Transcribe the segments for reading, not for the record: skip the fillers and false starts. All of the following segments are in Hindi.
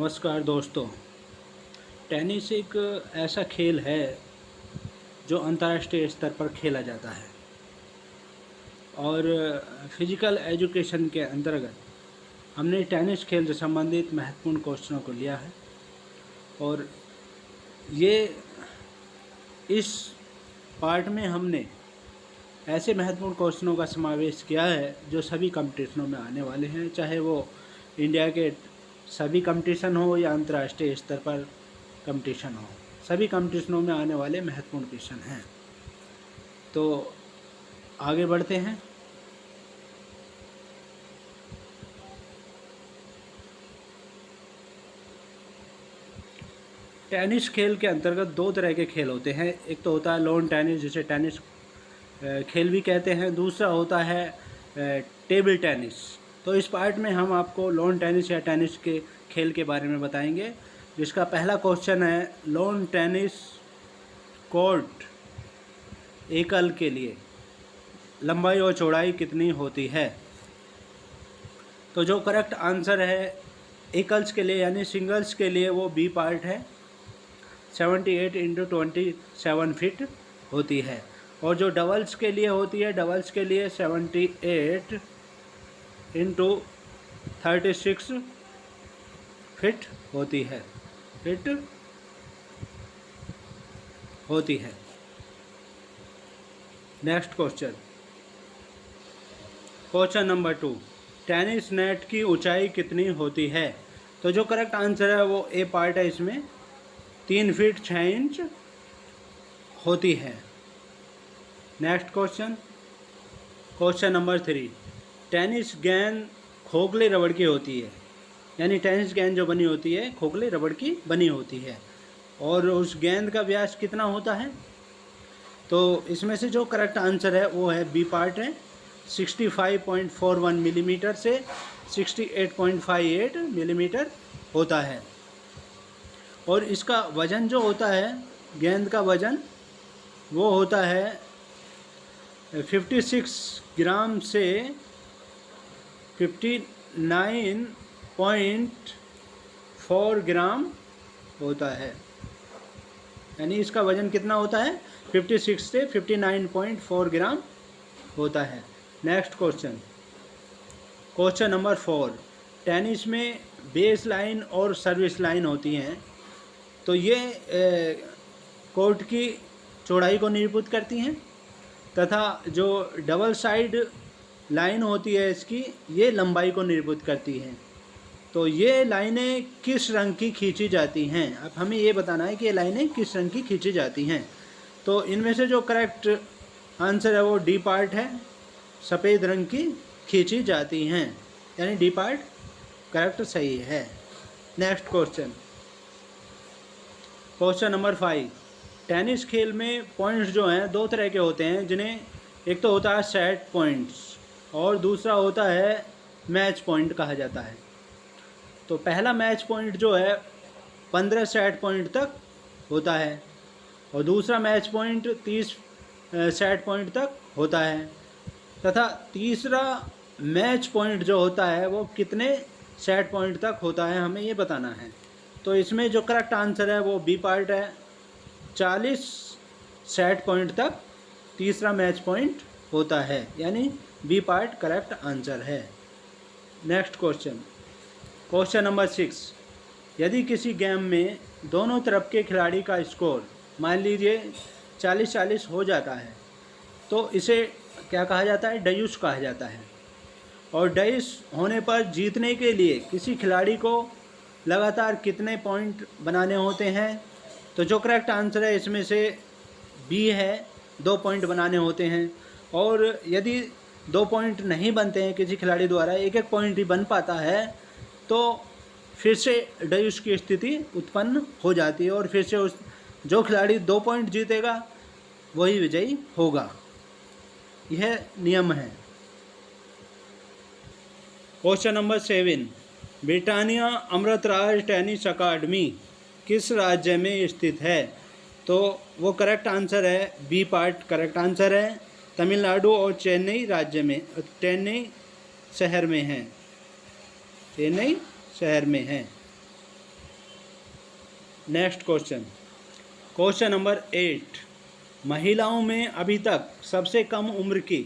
नमस्कार दोस्तों। टेनिस एक ऐसा खेल है जो अंतर्राष्ट्रीय स्तर पर खेला जाता है और फिजिकल एजुकेशन के अंतर्गत हमने टेनिस खेल से संबंधित महत्वपूर्ण क्वेश्चनों को लिया है और ये इस पार्ट में हमने ऐसे महत्वपूर्ण क्वेश्चनों का समावेश किया है जो सभी कंपटीशनों में आने वाले हैं, चाहे वो इंडिया के सभी कंपटीशन हो या अंतर्राष्ट्रीय स्तर पर कंपटीशन हो। सभी कंपटीशनों में आने वाले महत्वपूर्ण क्वेश्चन हैं। तो आगे बढ़ते हैं। टेनिस खेल के अंतर्गत दो तरह के खेल होते हैं। एक तो होता है लॉन टेनिस, जिसे टेनिस खेल भी कहते हैं। दूसरा होता है टेबल टेनिस। तो इस पार्ट में हम आपको लॉन टेनिस या टेनिस के खेल के बारे में बताएंगे, जिसका पहला क्वेश्चन है लॉन टेनिस कोर्ट एकल के लिए लंबाई और चौड़ाई कितनी होती है। तो जो करेक्ट आंसर है एकल्स के लिए यानी सिंगल्स के लिए वो बी पार्ट है, 78 × 27 फीट होती है। और जो डबल्स के लिए होती है, डबल्स के लिए 78 × 36 फिट होती है। Next question number 2, tennis net की ऊंचाई कितनी होती है। तो जो करेक्ट आंसर है वो ए पार्ट है, इसमें 3 फीट 6 इंच होती है। नेक्स्ट क्वेश्चन नंबर 3, टेनिस गेंद खोखले रबड़ की होती है, यानी टेनिस गेंद जो बनी होती है खोखले रबड़ की बनी होती है, और उस गेंद का व्यास कितना होता है। तो इसमें से जो करेक्ट आंसर है वो है बी पार्ट है, 65.41 मिलीमीटर से 68.58 मिलीमीटर होता है। और इसका वज़न जो होता है, गेंद का वज़न वो होता है 56 ग्राम से 59.4 ग्राम होता है। यानी इसका वज़न कितना होता है, 56 से 59.4 ग्राम होता है। नेक्स्ट क्वेश्चन नंबर 4, टेनिस में बेस लाइन और सर्विस लाइन होती हैं। तो ये कोर्ट की चौड़ाई को निरूपित करती हैं, तथा जो डबल साइड लाइन होती है इसकी, ये लंबाई को निरूपित करती हैं। तो ये लाइनें किस रंग की खींची जाती हैं। अब हमें ये बताना है कि ये लाइनें किस रंग की खींची जाती हैं। तो इनमें से जो करेक्ट आंसर है वो डी पार्ट है, सफ़ेद रंग की खींची जाती हैं, यानी डी पार्ट करेक्ट सही है। नेक्स्ट क्वेश्चन नंबर 5, टेनिस खेल में पॉइंट्स जो हैं दो तरह के होते हैं, जिन्हें एक तो होता है सेट पॉइंट्स और दूसरा होता है मैच पॉइंट कहा जाता है। तो पहला मैच पॉइंट जो है 15 सेट पॉइंट तक होता है और दूसरा मैच पॉइंट 30 सेट पॉइंट तक होता है, तथा तीसरा मैच पॉइंट जो होता है वो कितने सेट पॉइंट तक होता है, हमें ये बताना है। तो इसमें जो करेक्ट आंसर है वो बी पार्ट है, 40 सेट पॉइंट तक तीसरा मैच पॉइंट होता है, यानी बी पार्ट करेक्ट आंसर है। नेक्स्ट क्वेश्चन नंबर 6, यदि किसी गेम में दोनों तरफ के खिलाड़ी का स्कोर मान लीजिए 40-40 हो जाता है, तो इसे क्या कहा जाता है, डयूस कहा जाता है। और डयूस होने पर जीतने के लिए किसी खिलाड़ी को लगातार कितने पॉइंट बनाने होते हैं। तो जो करेक्ट आंसर है इसमें से बी है, 2 पॉइंट बनाने होते हैं। और यदि 2 पॉइंट नहीं बनते हैं किसी खिलाड़ी द्वारा, एक पॉइंट ही बन पाता है, तो फिर से डयूस की स्थिति उत्पन्न हो जाती है और फिर से जो खिलाड़ी 2 पॉइंट जीतेगा वही विजयी होगा। यह नियम है। Question number 7, Britannia Amritraj tennis academy किस राज्य में स्थित है। तो वो करेक्ट आंसर है बी पार्ट करेक्ट आंसर है, तमिलनाडु और चेन्नई राज्य में, चेन्नई शहर में है। नेक्स्ट क्वेश्चन, क्वेश्चन नंबर 8, महिलाओं में अभी तक सबसे कम उम्र की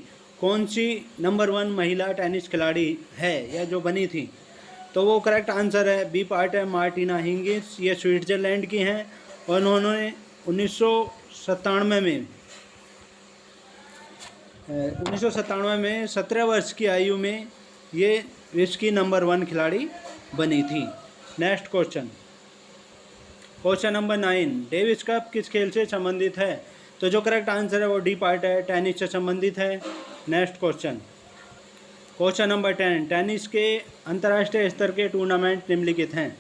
कौन सी नंबर 1 महिला टेनिस खिलाड़ी है या जो बनी थी? तो वो करेक्ट आंसर है, बी पार्ट है मार्टिना हिंगिस। ये स्विट्ज़रलैंड की हैं और उन्होंने 1997 में 17 वर्ष की आयु में ये विश्व की नंबर 1 खिलाड़ी बनी थी। Next question, question number 9, Davis cup किस खेल से संबंधित है? तो जो करेक्ट आंसर है वो डी पार्ट है, टेनिस से संबंधित है। Next question, question number 10, tennis के अंतर्राष्ट्रीय स्तर के टूर्नामेंट निम्नलिखित हैं?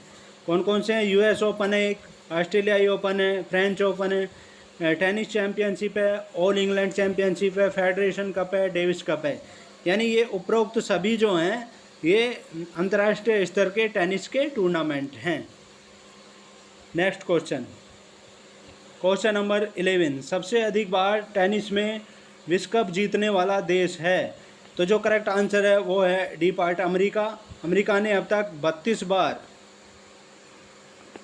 कौन कौन से हैं? यूएस ओपन है एक, ऑस्ट्रेलियाई ओपन है, फ्रेंच ओपन है, टेनिस चैम्पियनशिप है, ऑल इंग्लैंड चैम्पियनशिप है, फेडरेशन कप है, डेविस कप है। यानी ये उपरोक्त सभी जो हैं ये अंतर्राष्ट्रीय स्तर के टेनिस के टूर्नामेंट हैं। नेक्स्ट क्वेश्चन, क्वेश्चन नंबर 11, सबसे अधिक बार टेनिस में विश्व कप जीतने वाला देश है? तो जो करेक्ट आंसर है वो है डी पार्ट, अमेरिका। अमेरिका ने अब तक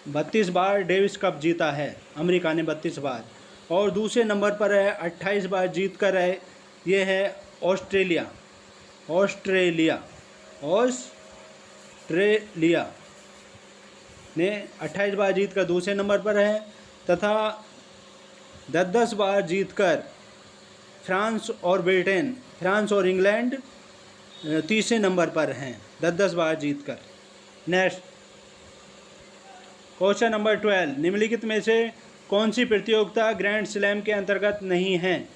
32 बार डेविस कप जीता है, अमेरिका ने 32 बार। और दूसरे नंबर पर है 28 बार जीत कर है, ये है ऑस्ट्रेलिया ने 28 बार जीत कर दूसरे नंबर पर है, तथा 10 बार जीतकर फ्रांस और इंग्लैंड तीसरे नंबर पर हैं, 10 बार जीतकर। नेक्स्ट क्वेश्चन नंबर 12, निम्नलिखित में से कौन सी प्रतियोगिता ग्रैंड स्लैम के अंतर्गत नहीं है?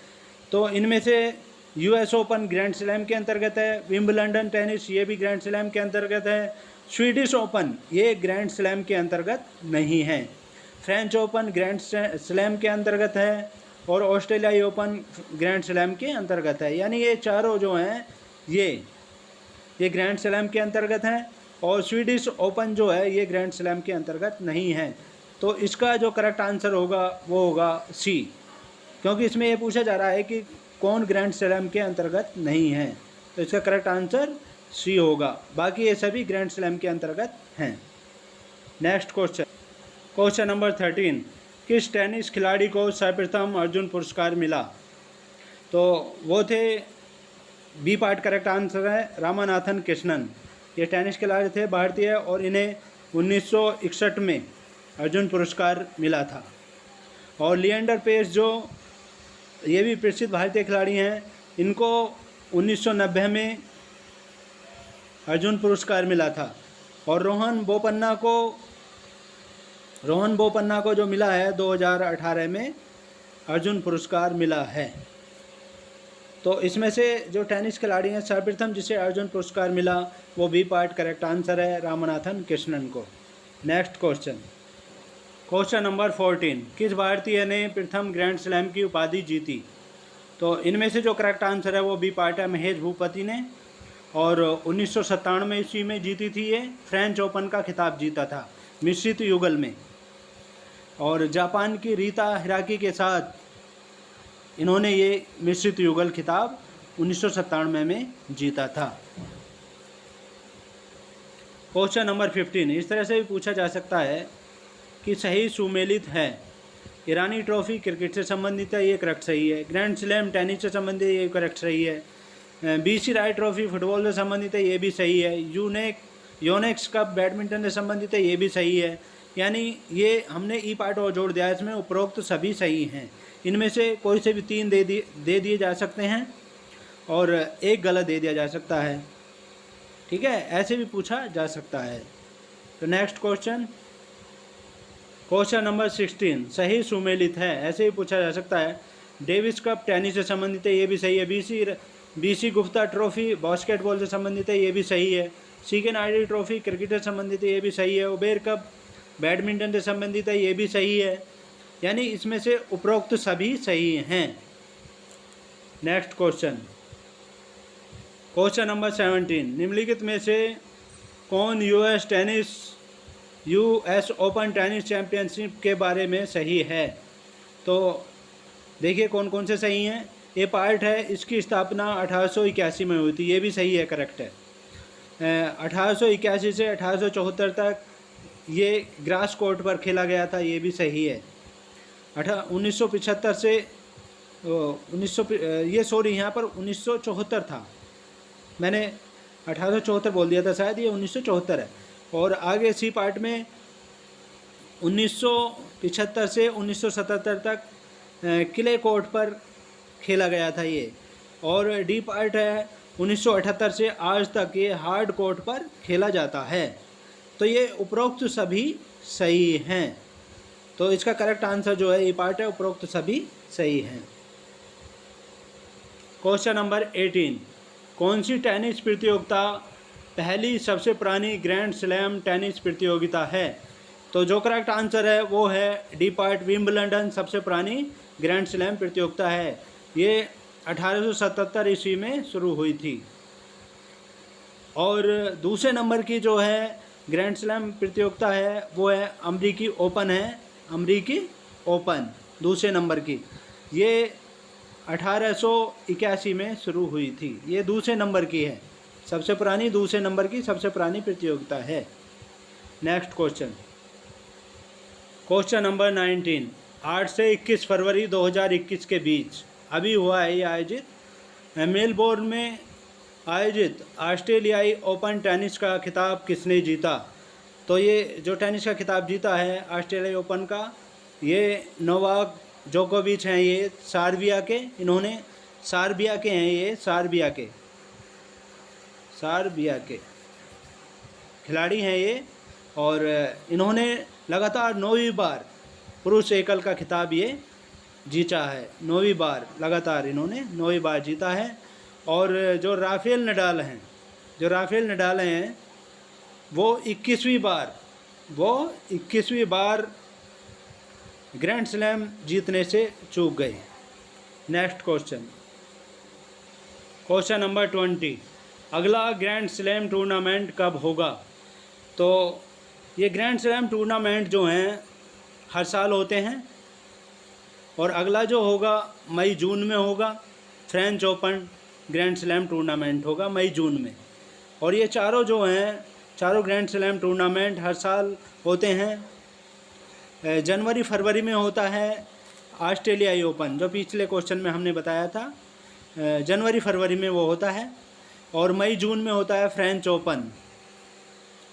तो इनमें से यूएस ओपन ग्रैंड स्लैम के अंतर्गत है, विंबलडन टेनिस ये भी ग्रैंड स्लैम के अंतर्गत है, स्वीडिश ओपन ये ग्रैंड स्लैम के अंतर्गत नहीं है, फ्रेंच ओपन ग्रैंड स्लैम के अंतर्गत है, और ऑस्ट्रेलियाई ओपन ग्रैंड स्लैम के अंतर्गत है। यानी ये चारों जो हैं ये ग्रैंड स्लैम के अंतर्गत हैं, और स्वीडिश ओपन जो है ये ग्रैंड स्लैम के अंतर्गत नहीं है। तो इसका जो करेक्ट आंसर होगा वो होगा सी, क्योंकि इसमें ये पूछा जा रहा है कि कौन ग्रैंड स्लैम के अंतर्गत नहीं है, तो इसका करेक्ट आंसर सी होगा। बाकी ये सभी ग्रैंड स्लैम के अंतर्गत हैं। नेक्स्ट क्वेश्चन, क्वेश्चन नंबर 13, किस टेनिस खिलाड़ी को सर्वप्रथम अर्जुन पुरस्कार मिला? तो वो थे, बी पार्ट करेक्ट आंसर है, रामानाथन कृष्णन। ये टेनिस खिलाड़ी थे भारतीय और इन्हें 1961 में अर्जुन पुरस्कार मिला था। और लिएंडर पेस जो ये भी प्रसिद्ध भारतीय खिलाड़ी हैं, इनको 1990 में अर्जुन पुरस्कार मिला था। और रोहन बोपन्ना को जो मिला है 2018 में अर्जुन पुरस्कार मिला है। तो इसमें से जो टेनिस खिलाड़ी हैं सर्वप्रथम जिसे अर्जुन पुरस्कार मिला वो बी पार्ट करेक्ट आंसर है, रामनाथन कृष्णन को। नेक्स्ट क्वेश्चन, क्वेश्चन नंबर 14, किस भारतीय ने प्रथम ग्रैंड स्लैम की उपाधि जीती? तो इनमें से जो करेक्ट आंसर है वो बी पार्ट है, महेश भूपति ने। और 1997 ईस्वी में जीती थी ये, फ्रेंच ओपन का खिताब जीता था मिश्रित युगल में। और जापान की रीता हिराकी के साथ इन्होंने ये मिश्रित युगल खिताब 1997 में जीता था। क्वेश्चन नंबर 15, इस तरह से भी पूछा जा सकता है कि सही सुमेलित है। ईरानी ट्रॉफी क्रिकेट से संबंधित है, ये करेक्ट सही है। ग्रैंड स्लैम टेनिस से संबंधित है, ये करेक्ट सही है। बीसी राय ट्रॉफी फुटबॉल से संबंधित है, ये भी सही है। योनेक्स कप बैडमिंटन से संबंधित है, ये भी सही है। यानी ये हमने ई पार्ट और जोड़ दिया, इसमें उपरोक्त सभी सही हैं। इनमें से कोई से भी 3 दे दिए जा सकते हैं और एक गलत दे दिया जा सकता है, ठीक है, ऐसे भी पूछा जा सकता है। तो नेक्स्ट क्वेश्चन, क्वेश्चन नंबर 16, सही सुमेलित है, ऐसे भी पूछा जा सकता है। डेविस कप टेनिस से संबंधित है, ये भी सही है। बीसी गुप्ता ट्रॉफी बास्केटबॉल से संबंधित है, ये भी सही है। सीकेन आईडी ट्रॉफी क्रिकेट से संबंधित है, ये भी सही है। उबेर कप बैडमिंटन से संबंधित है, ये भी सही है। यानी इसमें से उपरोक्त सभी सही हैं। नेक्स्ट क्वेश्चन, क्वेश्चन नंबर 17, निम्नलिखित में से कौन यूएस ओपन टेनिस चैंपियनशिप के बारे में सही है? तो देखिए कौन कौन से सही हैं। ये पार्ट है, इसकी स्थापना 1881 में हुई थी, ये भी सही है, करेक्ट है। 1881 से 1874 तक ये ग्रास कोर्ट पर खेला गया था, ये भी सही है। 1975 से 1900 ये सॉरी यहाँ पर 1974 था, मैंने 1874 बोल दिया था शायद, ये 1974 है। और आगे सी पार्ट में 1975 से 1977 तक किले कोर्ट पर खेला गया था ये। और डी पार्ट है 1978 से आज तक ये हार्ड कोर्ट पर खेला जाता है। तो ये उपरोक्त सभी सही हैं। तो इसका करेक्ट आंसर जो है ये पार्ट है, उपरोक्त सभी सही हैं। क्वेश्चन नंबर 18, कौन सी टेनिस प्रतियोगिता पहली सबसे पुरानी ग्रैंड स्लैम टेनिस प्रतियोगिता है? तो जो करेक्ट आंसर है वो है डी पार्ट, विंबलडन सबसे पुरानी ग्रैंड स्लैम प्रतियोगिता है। ये 1877 ईस्वी में शुरू हुई थी। और दूसरे नंबर की जो है ग्रैंड स्लैम प्रतियोगिता है वो है अमरीकी ओपन है, अमरीकी ओपन दूसरे नंबर की, ये 1881 में शुरू हुई थी। ये दूसरे नंबर की है, सबसे पुरानी दूसरे नंबर की सबसे पुरानी प्रतियोगिता है। नेक्स्ट क्वेश्चन, क्वेश्चन नंबर 19, 8 से 21 फरवरी 2021 के बीच अभी हुआ है ये आयोजित मेलबोर्न में आयोजित ऑस्ट्रेलियाई ओपन टेनिस का खिताब किसने जीता? तो ये जो टेनिस का खिताब जीता है ऑस्ट्रेलियाई ओपन का, ये नोवाक जोकोविच हैं, ये सर्बिया के, इन्होंने सर्बिया के हैं, ये सर्बिया के खिलाड़ी हैं ये। और इन्होंने लगातार 9वीं बार पुरुष एकल का खिताब ये जीता है, 9वीं बार लगातार इन्होंने 9वीं बार जीता है। और जो राफेल नडाल हैं वो 21वीं बार ग्रैंड स्लैम जीतने से चूक गए। नेक्स्ट क्वेश्चन, क्वेश्चन नंबर 20, अगला ग्रैंड स्लैम टूर्नामेंट कब होगा? तो ये ग्रैंड स्लैम टूर्नामेंट जो हैं हर साल होते हैं, और अगला जो होगा मई जून में होगा। French open grand slam tournament होगा मई जून में। और ये चारों जो हैं, चारों ग्रैंड स्लैम टूर्नामेंट हर साल होते हैं। जनवरी फरवरी में होता है ऑस्ट्रेलियाई ओपन, जो पिछले क्वेश्चन में हमने बताया था, जनवरी फरवरी में वो होता है। और मई जून में होता है फ्रेंच ओपन,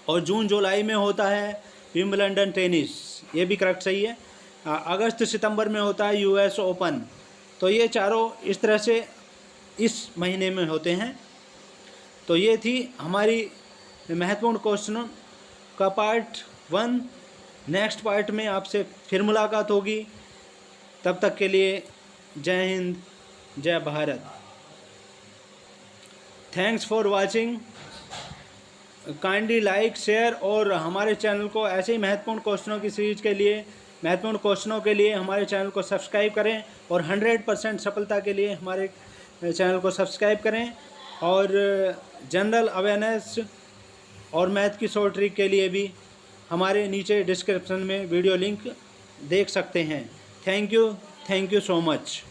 और जून जुलाई में होता है विंबलडन टेनिस, ये भी करेक्ट सही है। अगस्त सितंबर में होता है यूएस ओपन। तो ये चारों इस तरह से इस महीने में होते हैं। तो ये थी हमारी महत्वपूर्ण क्वेश्चनों का पार्ट 1। नेक्स्ट पार्ट में आपसे फिर मुलाकात होगी, तब तक के लिए जय हिंद, जय Bharat. Thanks for watching, kindly like share, और हमारे चैनल को ऐसे ही महत्वपूर्ण क्वेश्चनों की सीरीज के लिए, महत्वपूर्ण क्वेश्चनों के लिए हमारे चैनल को सब्सक्राइब करें, और 100% सफलता के लिए हमारे चैनल को सब्सक्राइब करें। और जनरल अवेयरनेस और मैथ की शॉर्ट ट्रिक के लिए भी हमारे नीचे डिस्क्रिप्शन में वीडियो लिंक देख सकते हैं। Thank you so much.